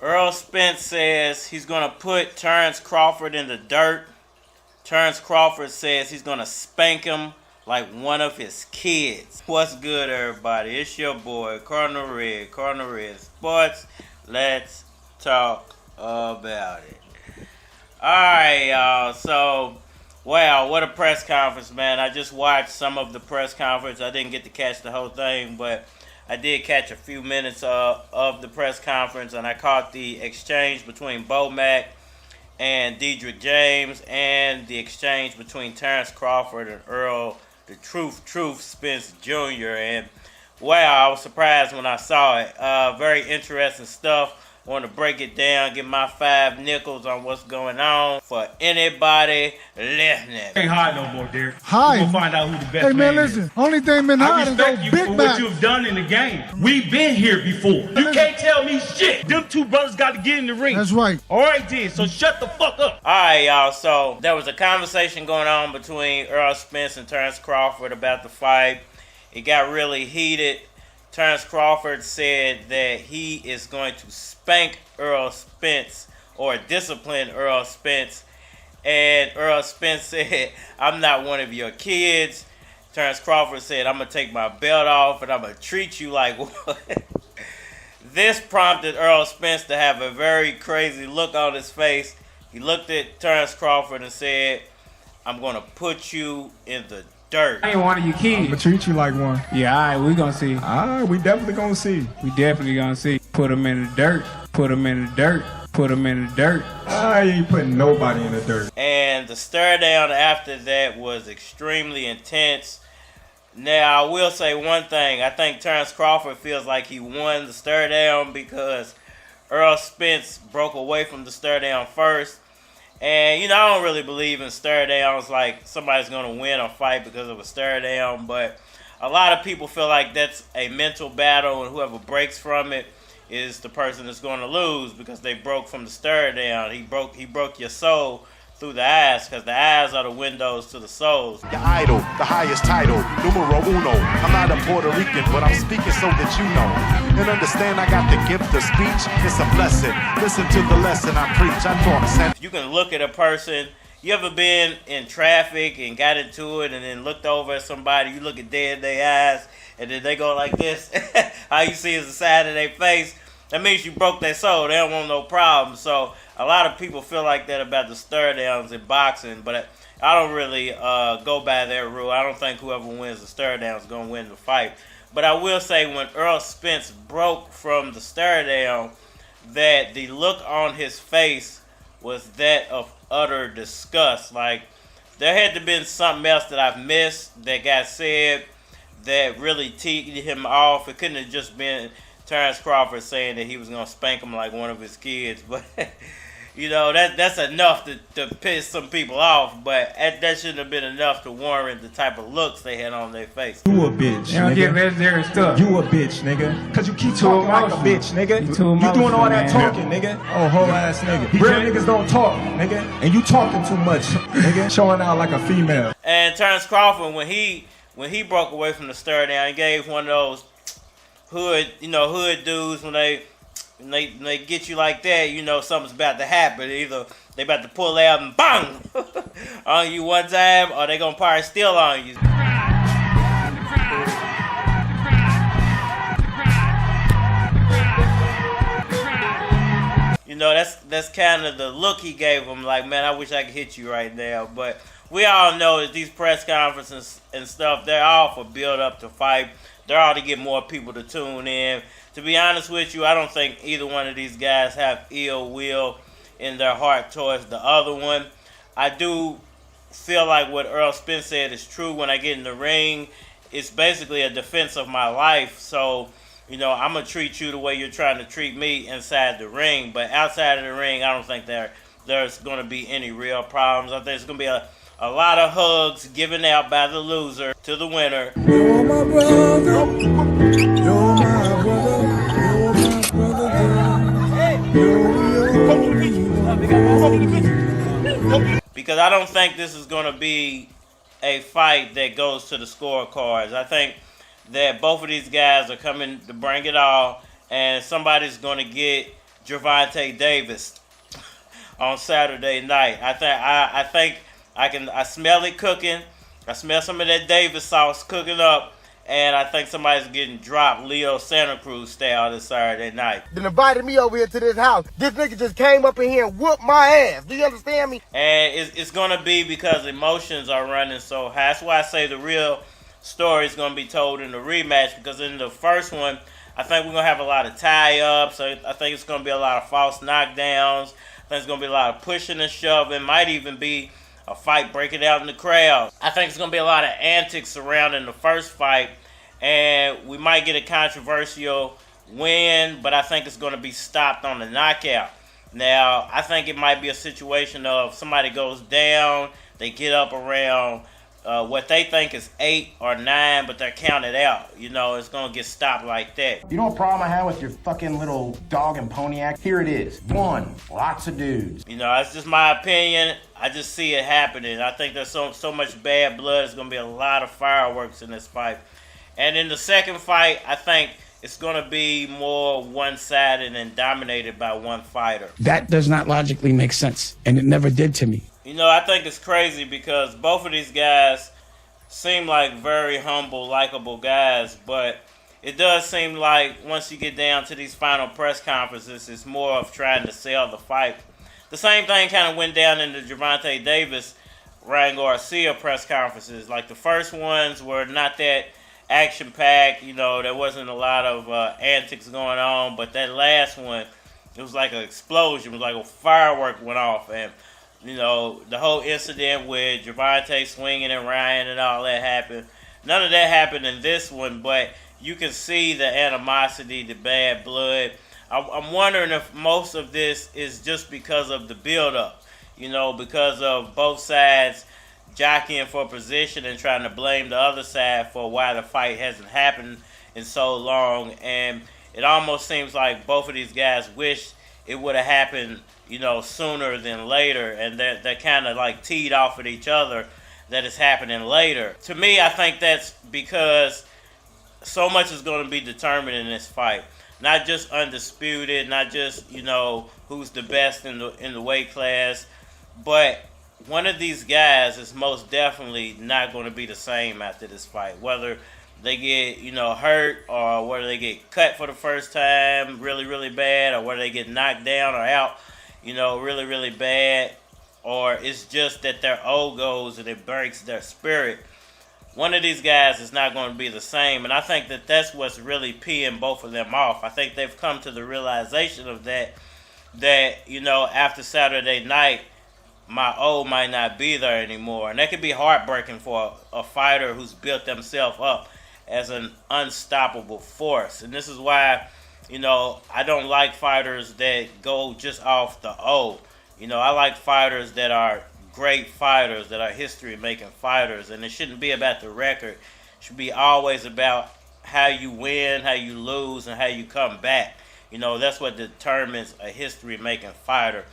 Errol Spence says he's going to put Terence Crawford in the dirt. Terence Crawford says he's going to spank him like one of his kids. What's good, everybody? It's your boy, Cardinal Red Sports. Let's talk about it. Alright, y'all. So, wow, what a press conference, man. I just watched some of the press conference. I didn't get to catch the whole thing, but I did catch a few minutes of the press conference, and I caught the exchange between Bo Mack and Dedrick James, and the exchange between Terence Crawford and Errol, the Truth Spence Jr. And wow, I was surprised when I saw it. Very interesting stuff. I want to break it down, get my 5 nickels on what's going on for anybody listening. Ain't hide no more, Derek. Hide. We'll find out who the best hey, man, man listen. is. Only thing been hiding I respect you Big for Mac. what you've done in the game. We've been here before. You can't tell me shit. Them two brothers got to get in the ring. That's right. All right, then. So shut the fuck up. All right, y'all. So there was a conversation going on between Errol Spence and Terence Crawford about the fight. It got really heated. Terence Crawford said that he is going to spank Errol Spence or discipline Errol Spence. And Errol Spence said, I'm not one of your kids. Terence Crawford said, I'm going to take my belt off and I'm going to treat you like what? This prompted Errol Spence to have a very crazy look on his face. He looked at Terence Crawford and said, I'm going to put you in the dirt. I ain't one of your kids. I'm gonna treat you like one. Yeah, all right, we gonna see. All right, we definitely gonna see. We definitely gonna see. Put him in the dirt. Put him in the dirt. Put him in the dirt. I ain't putting nobody in the dirt. And the stare down after that was extremely intense. Now, I will say one thing. I think Terence Crawford feels like he won the stare down because Errol Spence broke away from the stare down first. And, you know, I don't really believe in stare downs like somebody's going to win a fight because of a stare down. But a lot of people feel like that's a mental battle, and whoever breaks from it is the person that's going to lose because they broke from the stare down. He broke your soul through the eyes because the eyes are the windows to the souls. Your idol, the highest title, numero uno. I'm not a Puerto Rican, but I'm speaking so that you know. And understand I got the gift of speech. It's a blessing. Listen to the lesson I preach. I talk sense. You can look at a person. You ever been in traffic and got into it and then looked over at somebody, you look at dead in their eyes and then they go like this. All you see is the side of their face. That means you broke their soul. They don't want no problem. So a lot of people feel like that about the stare downs in boxing, but I don't really go by that rule. I don't think whoever wins the stare down is going to win the fight. But I will say when Errol Spence broke from the stare down, that the look on his face was that of utter disgust. Like, there had to have been something else that I've missed that got said that really teed him off. It couldn't have just been Terence Crawford saying that he was going to spank him like one of his kids. But, you know, that's enough to piss some people off. But that shouldn't have been enough to warrant the type of looks they had on their face. You a bitch, You don't get legendary stuff. You a bitch, nigga. Cause you keep talking like a bitch, nigga. You You doing all that talking, nigga. Oh, whole ass nigga. Real niggas don't talk, nigga. And you talking too much, nigga. Showing out like a female. And Terence Crawford, when he broke away from the stare down, he gave one of those hood dudes when they get you like that, you know something's about to happen. Either they about to pull out and bang on you one time, or they gonna probably steal on you. You know, that's kind of the look he gave him. Like, man, I wish I could hit you right now. But we all know that these press conferences and stuff, they're all for build up to fight. They're all to get more people to tune in. To be honest with you, I don't think either one of these guys have ill will in their heart towards the other one. I do feel like what Errol Spence said is true. When I get in the ring, it's basically a defense of my life. So, you know, I'm going to treat you the way you're trying to treat me inside the ring. But outside of the ring, I don't think there's going to be any real problems. I think it's going to be a lot of hugs given out by the loser to the winner. You're my brother. You're my brother. because I don't think this is going to be a fight that goes to the scorecards. I think that both of these guys are coming to bring it all, and somebody's going to get Gervonta Davis on Saturday night. I think I smell it cooking. I smell some of that Davis sauce cooking up, and I think somebody's getting dropped Leo Santa Cruz style this Saturday night. Then invited me over here to this house. This nigga just came up in here and whooped my ass. Do you understand me? And it's going to be because emotions are running so high. That's why I say the real story is going to be told in the rematch, because in the first one, I think we're going to have a lot of tie-ups. I think it's going to be a lot of false knockdowns. I think it's going to be a lot of pushing and shoving. Might even be a fight breaking out in the crowd. I think it's going to be a lot of antics surrounding the first fight, and we might get a controversial win, but I think it's going to be stopped on the knockout. Now, I think it might be a situation of somebody goes down, they get up around what they think is 8 or 9, but they're counted out. You know, it's going to get stopped like that. You know what problem I have with your fucking little dog and pony act? Here it is. 1, lots of dudes. You know, that's just my opinion. I just see it happening. I think there's so much bad blood. There's going to be a lot of fireworks in this fight. And in the second fight, I think it's going to be more one-sided and dominated by one fighter. That does not logically make sense, and it never did to me. You know, I think it's crazy because both of these guys seem like very humble, likable guys, but it does seem like once you get down to these final press conferences, it's more of trying to sell the fight. The same thing kind of went down in the Gervonta Davis, Ryan Garcia press conferences. Like the first ones were not that action-packed, you know, there wasn't a lot of antics going on, but that last one, it was like an explosion. It was like a firework went off, and you know, the whole incident with Gervonta swinging and Ryan and all that happened. None of that happened in this one, but you can see the animosity, the bad blood. I'm wondering if most of this is just because of the build-up, you know, because of both sides jockeying for position and trying to blame the other side for why the fight hasn't happened in so long. And it almost seems like both of these guys wish it would have happened, you know, sooner than later, and they're kind of like teed off at each other that it's happening later. To me, I think that's because so much is going to be determined in this fight. Not just undisputed, not just, you know, who's the best in the weight class, but one of these guys is most definitely not going to be the same after this fight. Whether they get, you know, hurt, or whether they get cut for the first time really, really bad, or whether they get knocked down or out, you know, really, really bad, or it's just that their O goes and it breaks their spirit. One of these guys is not going to be the same, and I think that that's what's really peeing both of them off. I think they've come to the realization of that, you know, after Saturday night, my O might not be there anymore, and that could be heartbreaking for a fighter who's built themselves up as an unstoppable force. And this is why, you know, I don't like fighters that go just off the O. You know, I like fighters that are great fighters, that are history-making fighters, and it shouldn't be about the record. It should be always about how you win, how you lose, and how you come back. You know, that's what determines a history-making fighter.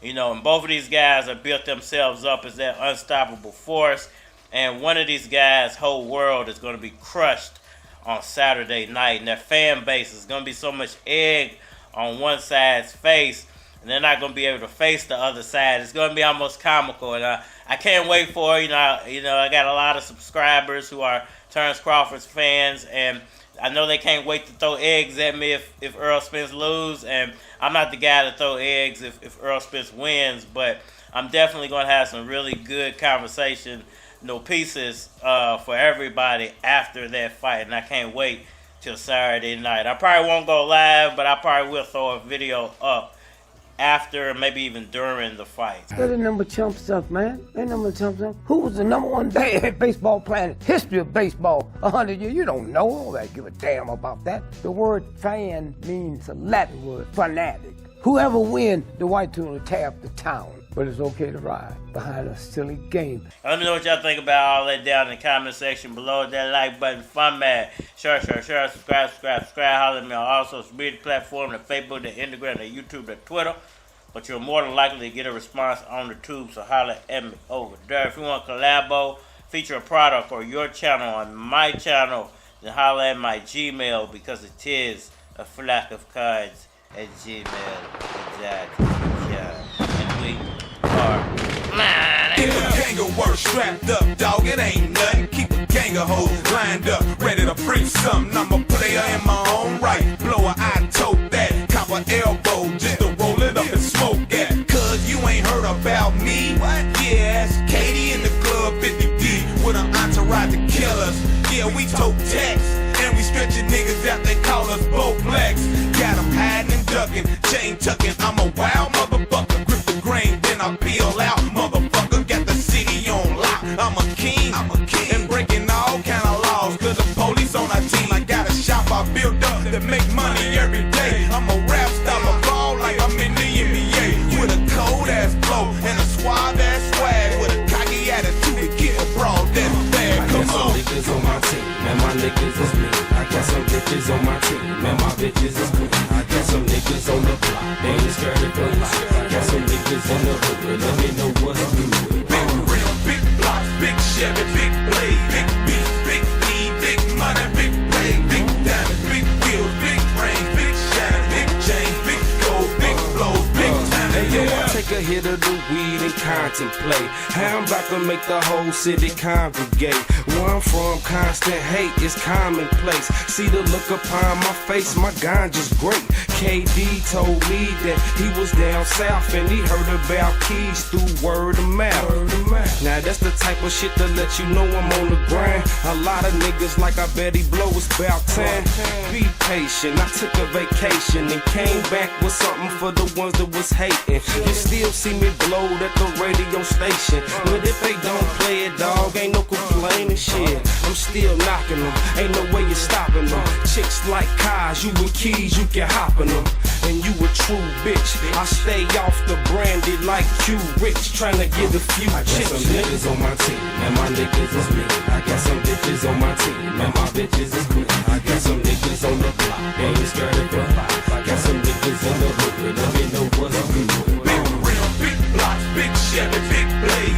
You know, and both of these guys have built themselves up as that unstoppable force, and one of these guys' whole world is going to be crushed on Saturday night, and their fan base is going to be so much egg on one side's face, and they're not going to be able to face the other side. It's going to be almost comical, and I can't wait for it. You know, I got a lot of subscribers who are Terence Crawford's fans, and I know they can't wait to throw eggs at me if Errol Spence lose, and I'm not the guy to throw eggs if Errol Spence wins, but I'm definitely going to have some really good conversation, you know, pieces for everybody after that fight, and I can't wait till Saturday night. I probably won't go live, but I probably will throw a video up after, maybe even during the fight. That ain't number chump stuff, man. Ain't number chump stuff. Who was the number one baseball player? History of baseball, 100 years. You don't know. All that. Give a damn about that. The word fan means a Latin word, fanatic. Whoever wins, the white team will tear up the town. But it's okay to ride behind a silly game. Let me know what y'all think about all that down in the comment section below. That like button, fun man. Share, subscribe. Holler at me on all social media platforms, the Facebook, the Instagram, the YouTube, the Twitter. but you're more than likely to get a response on the tube, so holler at me over there. If you want to collabo, feature a product or your channel on my channel, then holler at my Gmail, because it is a flock of cards at gmail.com. And we are Keep a gang of work strapped up, dog, it ain't nothing. Keep a gang of hoes lined up, ready to bring something. I'm a player in my own right. Blow a eye, tote that. Cop an elbow just to roll it up and smoke that. Cause you ain't heard about me. What? Yeah, it's Katie in the club 50 deep with an entourage to kill us. Yeah, we tote text. And we stretching niggas out, they call us both blacks. Got them hiding and ducking, chain tucking. I'm a wild motherfucker. Grip the grain, then I peel out. Motherfucker, got the city on lock. I'm a king, and breaking all kind of laws. Cause the police on our team. I got a shop I built up that make money every day. I'm a rap star, a ball like I'm in the NBA. With a cold ass flow and a suave ass swag. With a cocky attitude to keep a broad that's bad. Come on. Niggas on my team, man, my niggas is me. I got some bitches on my team, man, my bitches is me. I got some niggas on the block, they ain't scared of police. I got some niggas in the hood, let me know what's good. Big real, big blocks, big Chevy, big blade, big beat, big E, big money, big play, big diamonds, big wheels, big brains, big shine, big chains, big gold, big flows, big time. Hey, yo, I take a hit of the weed and contemplate how I'm about to make the whole city congregate. Where I'm from, constant hate is commonplace. See the look upon my face, my ganja's great. KD told me that he was down south and he heard about keys through word of mouth. Now that's the type of shit to let you know I'm on the grind. A lot of niggas like I bet he blow, it's about time. Be patient, I took a vacation and came back with something for the ones that was hating. You still see me blowed at the radio station, but if they don't play it, dog, ain't no complaining shit. I'm still knocking them, ain't no way you're stopping them. Chicks like cars, you with keys, you can hop in them. And you a true bitch, I stay off the brandy like Q Rich, trying to get a few chicks. I got some niggas on my team, and my niggas is me. I got some bitches on my team, and my bitches is me. I got some niggas on the block, they ain't scared of police. I got some niggas in the hood, let me know what's good. Big real, big blocks, big Chevy, big blade,